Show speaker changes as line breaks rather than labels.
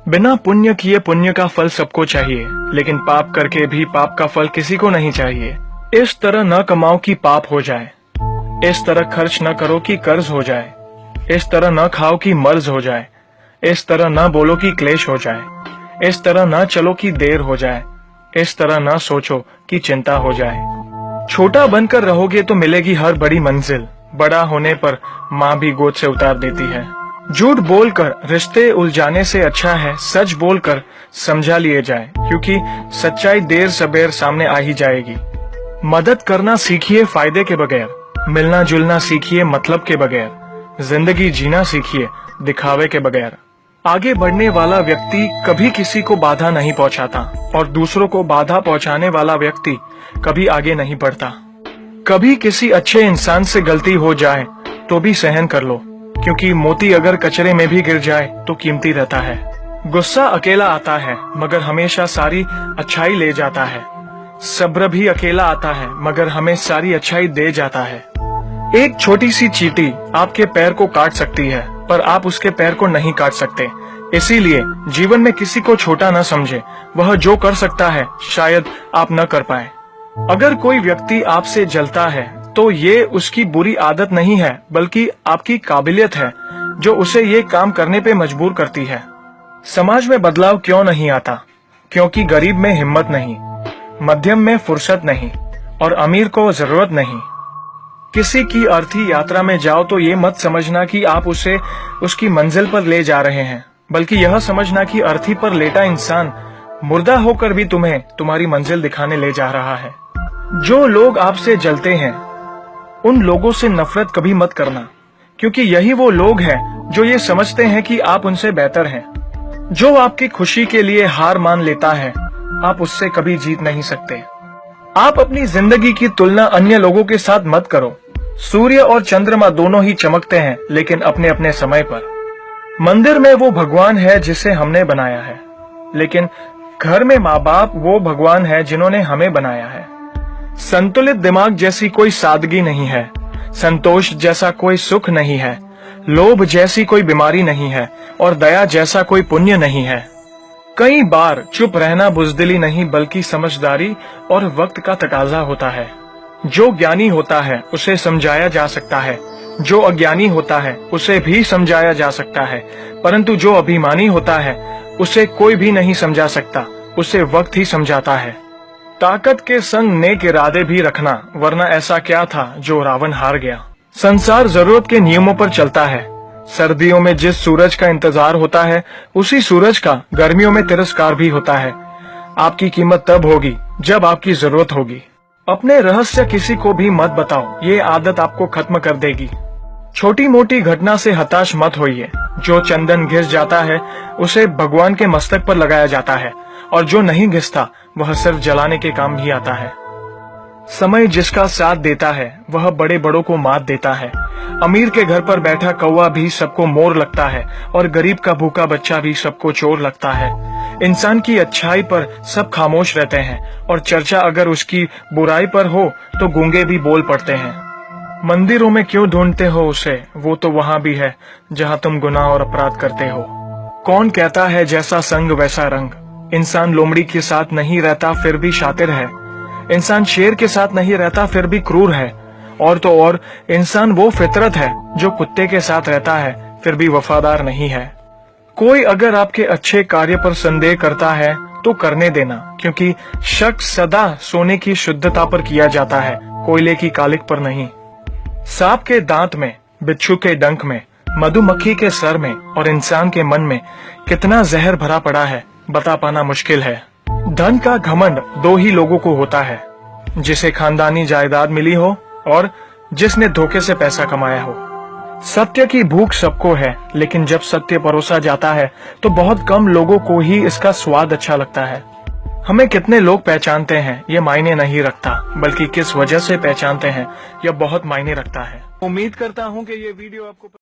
बिना पुण्य किए पुण्य का फल सबको चाहिए, लेकिन पाप करके भी पाप का फल किसी को नहीं चाहिए। इस तरह न कमाओ कि पाप हो जाए, इस तरह खर्च न करो कि कर्ज हो जाए, इस तरह न खाओ कि मर्ज हो जाए, इस तरह न बोलो कि क्लेश हो जाए, इस तरह न चलो कि देर हो जाए, इस तरह न सोचो कि चिंता हो जाए। छोटा बनकर रहोगे तो मिलेगी हर बड़ी मंजिल, बड़ा होने पर माँ भी गोद से उतार देती है। झूठ बोलकर रिश्ते उलझाने से अच्छा है सच बोलकर समझा लिए जाए, क्योंकि सच्चाई देर सबेर सामने आ ही जाएगी। मदद करना सीखिए फायदे के बगैर, मिलना जुलना सीखिए मतलब के बगैर, जिंदगी जीना सीखिए दिखावे के बगैर। आगे बढ़ने वाला व्यक्ति कभी किसी को बाधा नहीं पहुंचाता और दूसरों को बाधा पहुंचाने वाला व्यक्ति कभी आगे नहीं बढ़ता। कभी किसी अच्छे इंसान से गलती हो जाए तो भी सहन कर लो, क्योंकि मोती अगर कचरे में भी गिर जाए तो कीमती रहता है। गुस्सा अकेला आता है मगर हमेशा सारी अच्छाई ले जाता है। सब्र भी अकेला आता है मगर हमें सारी अच्छाई दे जाता है। एक छोटी सी चींटी आपके पैर को काट सकती है पर आप उसके पैर को नहीं काट सकते। इसीलिए जीवन में किसी को छोटा न समझे, वह जो कर सकता है शायद आप न कर पाए। अगर कोई व्यक्ति आपसे जलता है तो ये उसकी बुरी आदत नहीं है, बल्कि आपकी काबिलियत है जो उसे ये काम करने पे मजबूर करती है। समाज में बदलाव क्यों नहीं आता? क्योंकि गरीब में हिम्मत नहीं, मध्यम में फुर्सत नहीं और अमीर को जरूरत नहीं। किसी की अर्थी यात्रा में जाओ तो ये मत समझना कि आप उसे उसकी मंजिल पर ले जा रहे हैं, बल्कि यह समझना कि अर्थी पर लेटा इंसान मुर्दा होकर भी तुम्हें तुम्हारी मंजिल दिखाने ले जा रहा है। जो लोग आपसे जलते हैं उन लोगों से नफरत कभी मत करना, क्योंकि यही वो लोग हैं जो ये समझते हैं कि आप उनसे बेहतर हैं। जो आपकी खुशी के लिए हार मान लेता है आप उससे कभी जीत नहीं सकते। आप अपनी जिंदगी की तुलना अन्य लोगों के साथ मत करो। सूर्य और चंद्रमा दोनों ही चमकते हैं, लेकिन अपने अपने समय पर। मंदिर में वो भगवान है जिसे हमने बनाया है, लेकिन घर में माँ बाप वो भगवान है जिन्होंने हमें बनाया है। संतुलित दिमाग जैसी कोई सादगी नहीं है, संतोष जैसा कोई सुख नहीं है, लोभ जैसी कोई बीमारी नहीं है और दया जैसा कोई पुण्य नहीं है। कई बार चुप रहना बुजदिली नहीं बल्कि समझदारी और वक्त का तकाजा होता है। जो ज्ञानी होता है उसे समझाया जा सकता है, जो अज्ञानी होता है उसे भी समझाया जा सकता है, परंतु जो अभिमानी होता है उसे कोई भी नहीं समझा सकता, उसे वक्त ही समझाता है। ताकत के संग नेक इरादे भी रखना, वरना ऐसा क्या था जो रावण हार गया। संसार जरूरत के नियमों पर चलता है। सर्दियों में जिस सूरज का इंतजार होता है उसी सूरज का गर्मियों में तिरस्कार भी होता है। आपकी कीमत तब होगी जब आपकी जरूरत होगी। अपने रहस्य किसी को भी मत बताओ, ये आदत आपको खत्म कर देगी। छोटी मोटी घटना से हताश मत होइए। जो चंदन घिस जाता है उसे भगवान के मस्तक पर लगाया जाता है और जो नहीं घिसता वह सिर्फ जलाने के काम ही आता है। समय जिसका साथ देता है वह बड़े बड़ों को मात देता है। अमीर के घर पर बैठा कौवा भी सबको मोर लगता है और गरीब का भूखा बच्चा भी सबको चोर लगता है। इंसान की अच्छाई पर सब खामोश रहते हैं और चर्चा अगर उसकी बुराई पर हो तो गूंगे भी बोल पड़ते हैं। मंदिरों में क्यों ढूंढते हो उसे, वो तो वहां भी है जहां तुम गुनाह और अपराध करते हो। कौन कहता है जैसा संग वैसा रंग? इंसान लोमड़ी के साथ नहीं रहता फिर भी शातिर है। इंसान शेर के साथ नहीं रहता फिर भी क्रूर है। और तो और इंसान वो फितरत है जो कुत्ते के साथ रहता है फिर भी वफादार नहीं है। कोई अगर आपके अच्छे कार्य पर संदेह करता है तो करने देना, क्योंकि शक सदा सोने की शुद्धता पर किया जाता है, कोयले की कालिक पर नहीं। सांप के दांत में, बिच्छू के डंक में, मधुमक्खी के सर में और इंसान के मन में कितना जहर भरा पड़ा है बता पाना मुश्किल है। धन का घमंड दो ही लोगों को होता है, जिसे खानदानी जायदाद मिली हो और जिसने धोखे से पैसा कमाया हो। सत्य की भूख सबको है, लेकिन जब सत्य परोसा जाता है तो बहुत कम लोगों को ही इसका स्वाद अच्छा लगता है। हमें कितने लोग पहचानते हैं ये मायने नहीं रखता, बल्कि किस वजह से पहचानते हैं यह बहुत मायने रखता है। उम्मीद करता हूँ कि ये वीडियो आपको